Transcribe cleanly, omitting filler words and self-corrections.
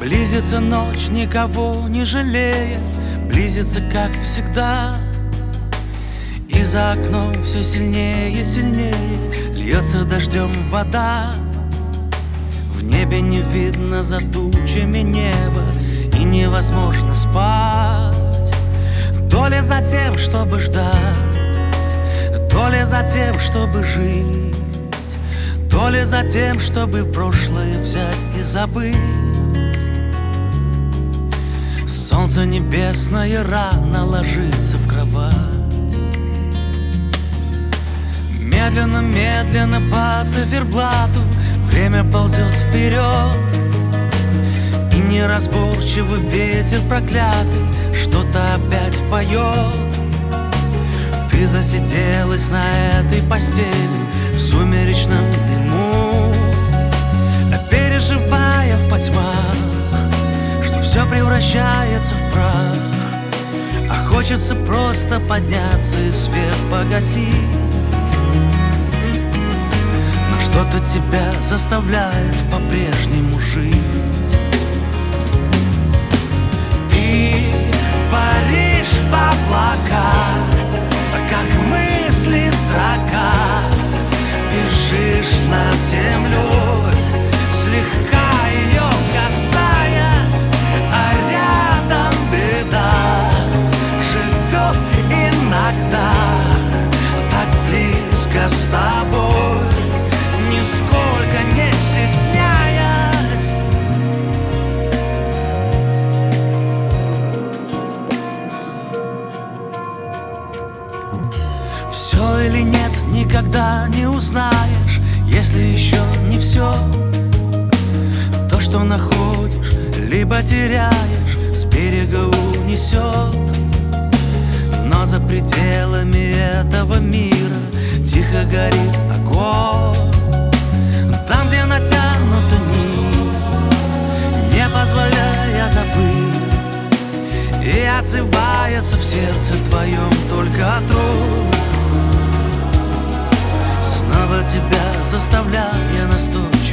Близится ночь, никого не жалея, близится, как всегда. И за окном все сильнее и сильнее льется дождем вода. В небе не видно за тучами неба, и невозможно спать. То ли за тем, чтобы ждать, то ли за тем, чтобы жить, то ли за тем, чтобы прошлое взять и забыть. Солнце небесное рано ложится в кровать. Медленно, медленно по циферблату время ползет вперед, и неразборчивый ветер проклятый что-то опять поет. Ты засиделась на этой постели в сумеречном дыму, переживая в потьмах, что все превращается в прах. А хочется просто подняться и свет погасить. Но что-то тебя заставляет по-прежнему жить. Ты паришь в облаках, как мысли строка, бежишь над землей, слегка ее касаясь, а рядом беда живет иногда так близко с тобой, нисколько не стесняясь. Все или нет, никогда не узнаешь, если еще не все. То, что находишь, либо теряешь, с берега унесет. Но за пределами этого мира тихо горит огонь. Там, где натянута нить, не позволяя забыть, и отзывается в сердце твоем только труд. Снова тебя заставляя настойчиво